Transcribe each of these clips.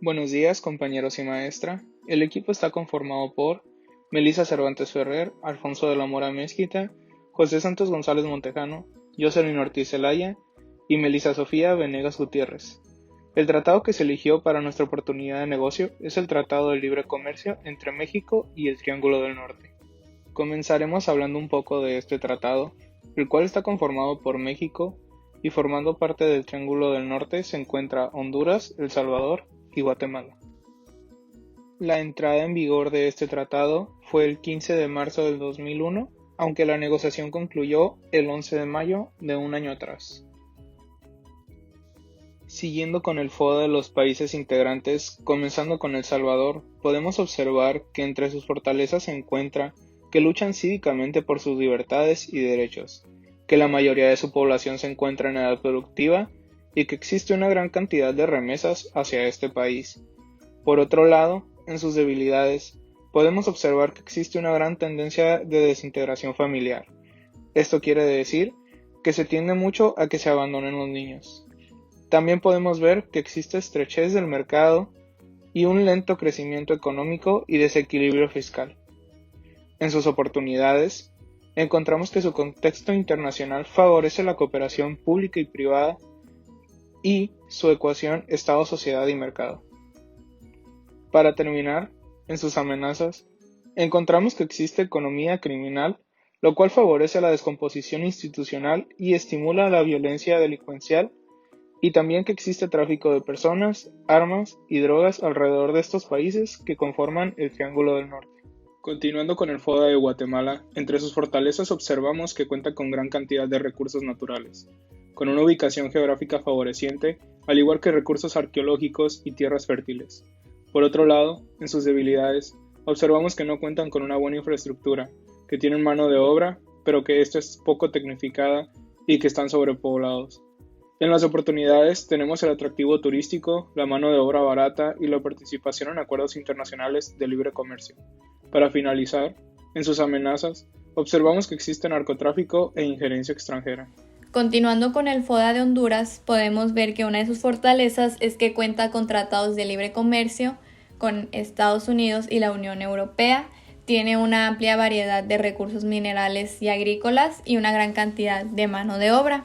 Buenos días, compañeros y maestra. El equipo está conformado por Melissa Cervantes Ferrer, Alfonso de la Mora Mezquita, José Santos González Montejano, Jocelyn Ortiz Zelaya y Melissa Sofía Venegas Gutiérrez. El tratado que se eligió para nuestra oportunidad de negocio es el Tratado de Libre Comercio entre México y el Triángulo del Norte. Comenzaremos hablando un poco de este tratado, el cual está conformado por México y formando parte del Triángulo del Norte se encuentra Honduras, El Salvador y Guatemala. La entrada en vigor de este tratado fue el 15 de marzo del 2001, aunque la negociación concluyó el 11 de mayo de un año atrás. Siguiendo con el FODA de los países integrantes, comenzando con El Salvador, podemos observar que entre sus fortalezas se encuentra que luchan cívicamente por sus libertades y derechos, que la mayoría de su población se encuentra en edad productiva y que existe una gran cantidad de remesas hacia este país. Por otro lado, en sus debilidades, podemos observar que existe una gran tendencia de desintegración familiar. Esto quiere decir que se tiende mucho a que se abandonen los niños. También podemos ver que existe estrechez del mercado y un lento crecimiento económico y desequilibrio fiscal. En sus oportunidades, encontramos que su contexto internacional favorece la cooperación pública y privada y su ecuación Estado, sociedad y mercado. Para terminar, en sus amenazas, encontramos que existe economía criminal, lo cual favorece la descomposición institucional y estimula la violencia delincuencial, y también que existe tráfico de personas, armas y drogas alrededor de estos países que conforman el Triángulo del Norte. Continuando con el FODA de Guatemala, entre sus fortalezas observamos que cuenta con gran cantidad de recursos naturales, con una ubicación geográfica favoreciente, al igual que recursos arqueológicos y tierras fértiles. Por otro lado, en sus debilidades, observamos que no cuentan con una buena infraestructura, que tienen mano de obra, pero que esta es poco tecnificada y que están sobrepoblados. En las oportunidades tenemos el atractivo turístico, la mano de obra barata y la participación en acuerdos internacionales de libre comercio. Para finalizar, en sus amenazas, observamos que existe narcotráfico e injerencia extranjera. Continuando con el FODA de Honduras, podemos ver que una de sus fortalezas es que cuenta con tratados de libre comercio con Estados Unidos y la Unión Europea, tiene una amplia variedad de recursos minerales y agrícolas y una gran cantidad de mano de obra.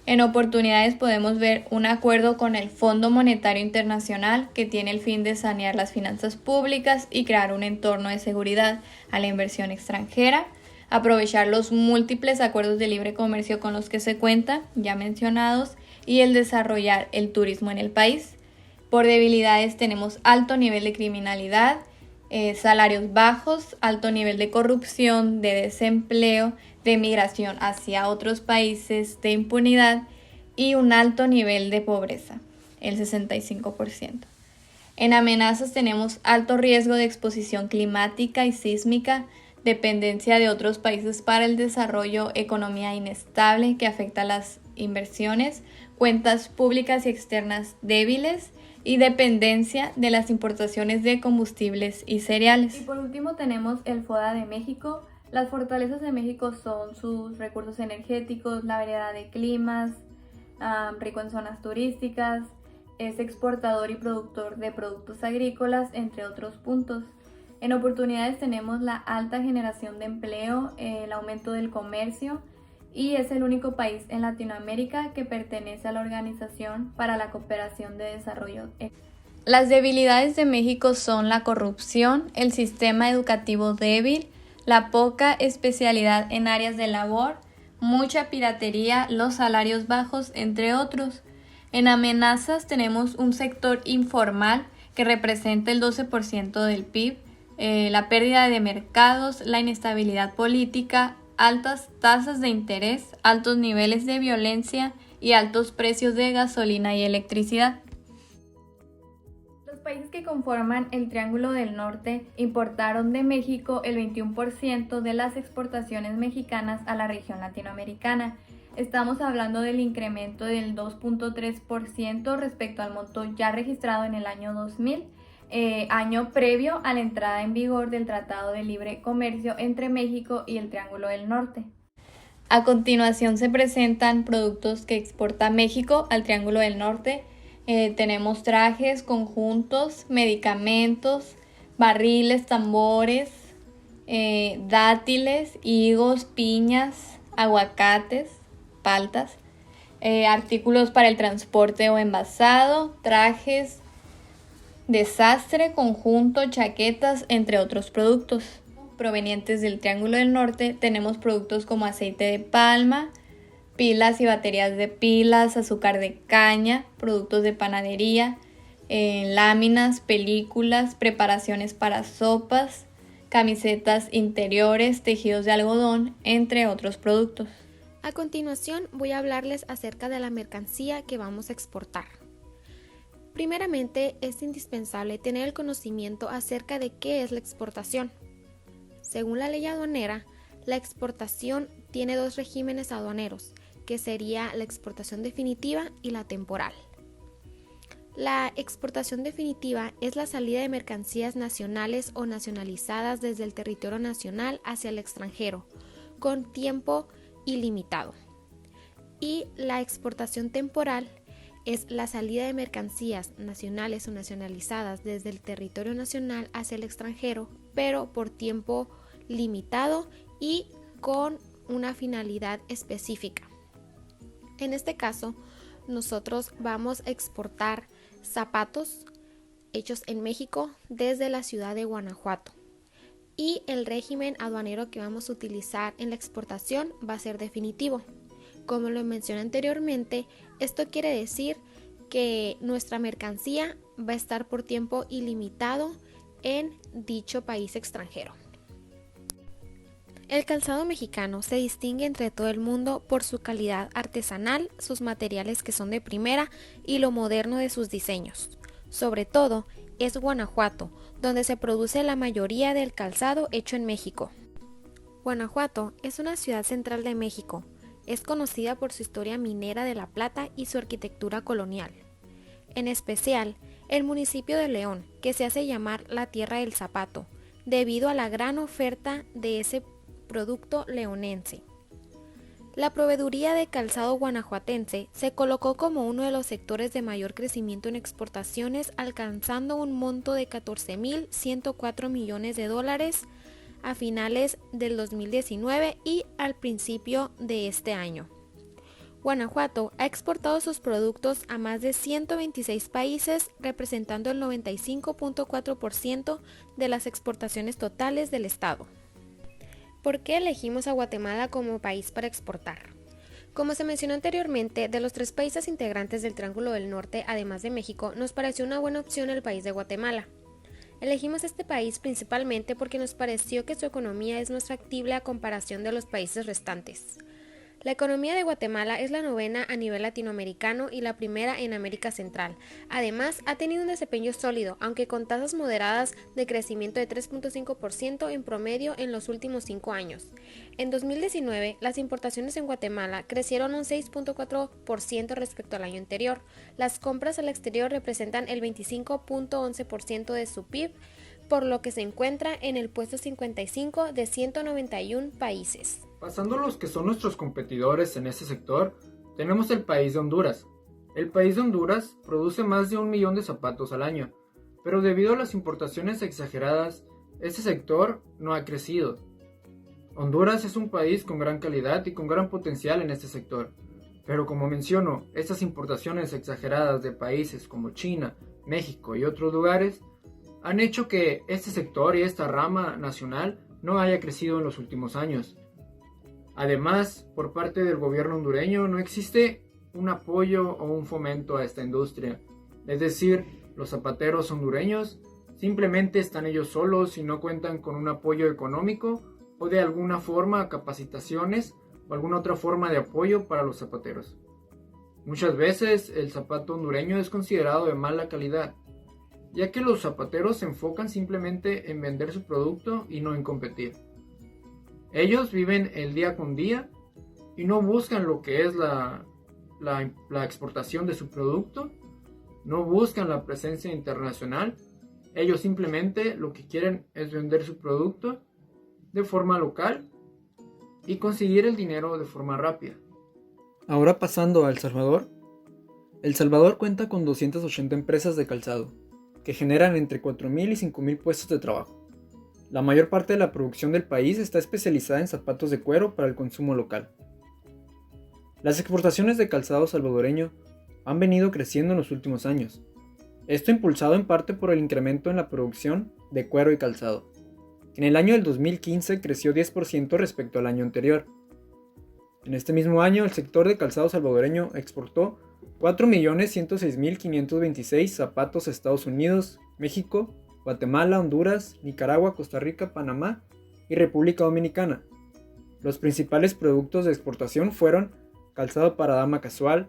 En oportunidades podemos ver un acuerdo con el Fondo Monetario Internacional que tiene el fin de sanear las finanzas públicas y crear un entorno de seguridad a la inversión extranjera, aprovechar los múltiples acuerdos de libre comercio con los que se cuenta, ya mencionados, y el desarrollar el turismo en el país. Por debilidades tenemos alto nivel de criminalidad, salarios bajos, alto nivel de corrupción, de desempleo, de migración hacia otros países, de impunidad y un alto nivel de pobreza, el 65%. En amenazas tenemos alto riesgo de exposición climática y sísmica, dependencia de otros países para el desarrollo, economía inestable que afecta a las inversiones, cuentas públicas y externas débiles y dependencia de las importaciones de combustibles y cereales. Y por último tenemos el FODA de México. Las fortalezas de México son sus recursos energéticos, la variedad de climas, rico en zonas turísticas, es exportador y productor de productos agrícolas, entre otros puntos. En oportunidades tenemos la alta generación de empleo, el aumento del comercio y es el único país en Latinoamérica que pertenece a la Organización para la Cooperación de Desarrollo. Las debilidades de México son la corrupción, el sistema educativo débil, la poca especialidad en áreas de labor, mucha piratería, los salarios bajos, entre otros. En amenazas tenemos un sector informal que representa el 12% del PIB, la pérdida de mercados, la inestabilidad política, altas tasas de interés, altos niveles de violencia y altos precios de gasolina y electricidad. Los países que conforman el Triángulo del Norte importaron de México el 21% de las exportaciones mexicanas a la región latinoamericana. Estamos hablando del incremento del 2.3% respecto al monto ya registrado en el año 2000, año previo a la entrada en vigor del Tratado de Libre Comercio entre México y el Triángulo del Norte. A continuación se presentan productos que exporta México al Triángulo del Norte Tenemos trajes, conjuntos, medicamentos, barriles, tambores, dátiles, higos, piñas, aguacates, paltas, artículos para el transporte o envasado, trajes, desastre, conjunto, chaquetas, entre otros productos. Provenientes del Triángulo del Norte tenemos productos como aceite de palma, pilas y baterías de pilas, azúcar de caña, productos de panadería, láminas, películas, preparaciones para sopas, camisetas interiores, tejidos de algodón, entre otros productos. A continuación voy a hablarles acerca de la mercancía que vamos a exportar. Primeramente, es indispensable tener el conocimiento acerca de qué es la exportación. Según la ley aduanera, la exportación tiene dos regímenes aduaneros, que sería la exportación definitiva y la temporal. La exportación definitiva es la salida de mercancías nacionales o nacionalizadas desde el territorio nacional hacia el extranjero, con tiempo ilimitado. Y la exportación temporal es la salida de mercancías nacionales o nacionalizadas desde el territorio nacional hacia el extranjero, pero por tiempo limitado y con una finalidad específica. En este caso, nosotros vamos a exportar zapatos hechos en México desde la ciudad de Guanajuato. Y el régimen aduanero que vamos a utilizar en la exportación va a ser definitivo. Como lo mencioné anteriormente, esto quiere decir que nuestra mercancía va a estar por tiempo ilimitado en dicho país extranjero. El calzado mexicano se distingue entre todo el mundo por su calidad artesanal, sus materiales que son de primera y lo moderno de sus diseños. Sobre todo, es Guanajuato, donde se produce la mayoría del calzado hecho en México. Guanajuato es una ciudad central de México. Es conocida por su historia minera de la plata y su arquitectura colonial. En especial, el municipio de León, que se hace llamar la Tierra del Zapato, debido a la gran oferta de ese producto leonense. La proveeduría de calzado guanajuatense se colocó como uno de los sectores de mayor crecimiento en exportaciones, alcanzando un monto de 14.104 millones de dólares a finales del 2019 y al principio de este año. Guanajuato ha exportado sus productos a más de 126 países, representando el 95.4% de las exportaciones totales del estado. ¿Por qué elegimos a Guatemala como país para exportar? Como se mencionó anteriormente, de los 3 países integrantes del Triángulo del Norte, además de México, nos pareció una buena opción el país de Guatemala. Elegimos este país principalmente porque nos pareció que su economía es más factible a comparación de los países restantes. La economía de Guatemala es la 9ª a nivel latinoamericano y la primera en América Central. Además, ha tenido un desempeño sólido, aunque con tasas moderadas de crecimiento de 3.5% en promedio en los últimos 5 años. En 2019, las importaciones en Guatemala crecieron un 6.4% respecto al año anterior. Las compras al exterior representan el 25.11% de su PIB, por lo que se encuentra en el puesto 55 de 191 países. Pasando a los que son nuestros competidores en este sector, tenemos el país de Honduras. El país de Honduras produce más de 1 millón de zapatos al año, pero debido a las importaciones exageradas, este sector no ha crecido. Honduras es un país con gran calidad y con gran potencial en este sector, pero como menciono, estas importaciones exageradas de países como China, México y otros lugares han hecho que este sector y esta rama nacional no haya crecido en los últimos años. Además, por parte del gobierno hondureño no existe un apoyo o un fomento a esta industria. Es decir, los zapateros hondureños simplemente están ellos solos y no cuentan con un apoyo económico o de alguna forma capacitaciones o alguna otra forma de apoyo para los zapateros. Muchas veces el zapato hondureño es considerado de mala calidad, ya que los zapateros se enfocan simplemente en vender su producto y no en competir. Ellos viven el día con día y no buscan lo que es la exportación de su producto, no buscan la presencia internacional. Ellos simplemente lo que quieren es vender su producto de forma local y conseguir el dinero de forma rápida. Ahora pasando a El Salvador, El Salvador cuenta con 280 empresas de calzado, que generan entre 4.000 y 5.000 puestos de trabajo. La mayor parte de la producción del país está especializada en zapatos de cuero para el consumo local. Las exportaciones de calzado salvadoreño han venido creciendo en los últimos años. Esto impulsado en parte por el incremento en la producción de cuero y calzado. En el año del 2015 creció 10% respecto al año anterior. En este mismo año, el sector de calzado salvadoreño exportó 4.106.526 zapatos a Estados Unidos, México, Guatemala, Honduras, Nicaragua, Costa Rica, Panamá y República Dominicana. Los principales productos de exportación fueron calzado para dama casual,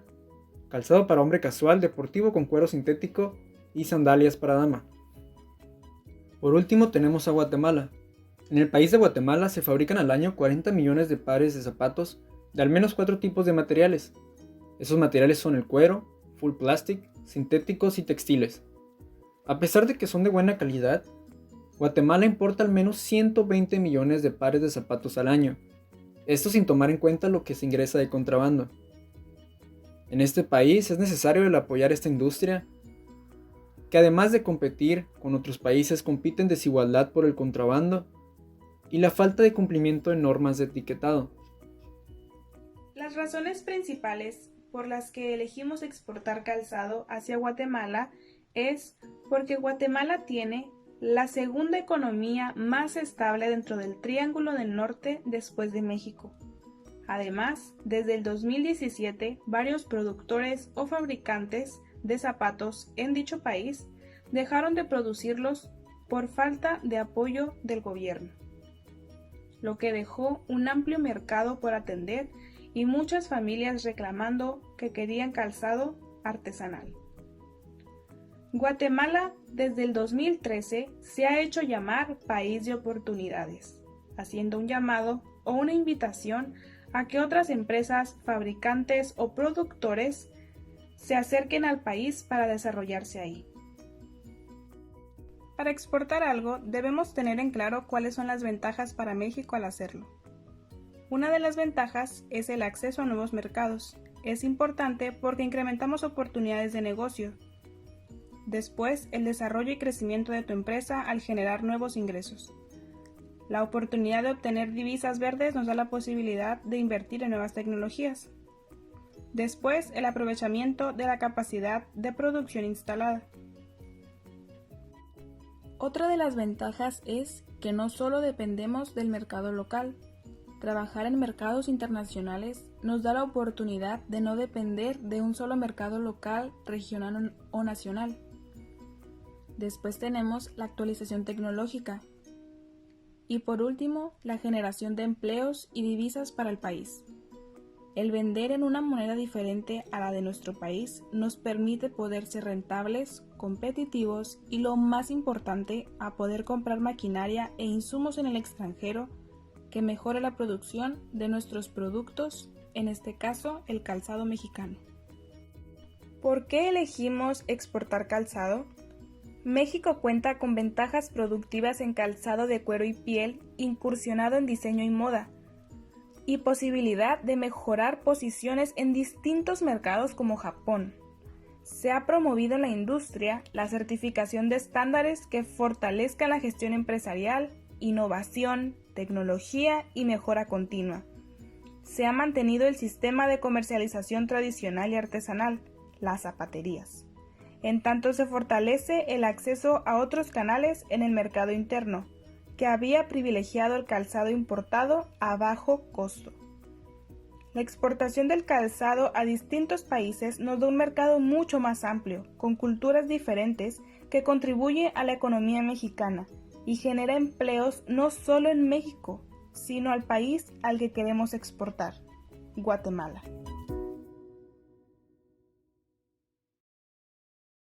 calzado para hombre casual, deportivo con cuero sintético y sandalias para dama. Por último tenemos a Guatemala. En el país de Guatemala se fabrican al año 40 millones de pares de zapatos de al menos 4 tipos de materiales. Esos materiales son el cuero, full plastic, sintéticos y textiles. A pesar de que son de buena calidad, Guatemala importa al menos 120 millones de pares de zapatos al año. Esto sin tomar en cuenta lo que se ingresa de contrabando. En este país es necesario el apoyar esta industria, que además de competir con otros países compite en desigualdad por el contrabando y la falta de cumplimiento de normas de etiquetado. Las razones principales por las que elegimos exportar calzado hacia Guatemala es porque Guatemala tiene la segunda economía más estable dentro del Triángulo del Norte después de México. Además, desde el 2017, varios productores o fabricantes de zapatos en dicho país dejaron de producirlos por falta de apoyo del gobierno, lo que dejó un amplio mercado por atender y muchas familias reclamando que querían calzado artesanal. Guatemala desde el 2013 se ha hecho llamar país de oportunidades, haciendo un llamado o una invitación a que otras empresas, fabricantes o productores se acerquen al país para desarrollarse ahí. Para exportar algo debemos tener en claro cuáles son las ventajas para México al hacerlo. Una de las ventajas es el acceso a nuevos mercados. Es importante porque incrementamos oportunidades de negocio. Después, el desarrollo y crecimiento de tu empresa al generar nuevos ingresos. La oportunidad de obtener divisas verdes nos da la posibilidad de invertir en nuevas tecnologías. Después, el aprovechamiento de la capacidad de producción instalada. Otra de las ventajas es que no solo dependemos del mercado local. Trabajar en mercados internacionales nos da la oportunidad de no depender de un solo mercado local, regional o nacional. Después tenemos la actualización tecnológica. Y por último, la generación de empleos y divisas para el país. El vender en una moneda diferente a la de nuestro país nos permite poder ser rentables, competitivos y lo más importante, a poder comprar maquinaria e insumos en el extranjero que mejore la producción de nuestros productos, en este caso el calzado mexicano. ¿Por qué elegimos exportar calzado? México cuenta con ventajas productivas en calzado de cuero y piel, incursionado en diseño y moda, y posibilidad de mejorar posiciones en distintos mercados como Japón. Se ha promovido en la industria la certificación de estándares que fortalezcan la gestión empresarial, innovación, tecnología y mejora continua. Se ha mantenido el sistema de comercialización tradicional y artesanal, las zapaterías. En tanto se fortalece el acceso a otros canales en el mercado interno, que había privilegiado el calzado importado a bajo costo. La exportación del calzado a distintos países nos da un mercado mucho más amplio, con culturas diferentes, que contribuye a la economía mexicana y genera empleos no solo en México, sino al país al que queremos exportar, Guatemala.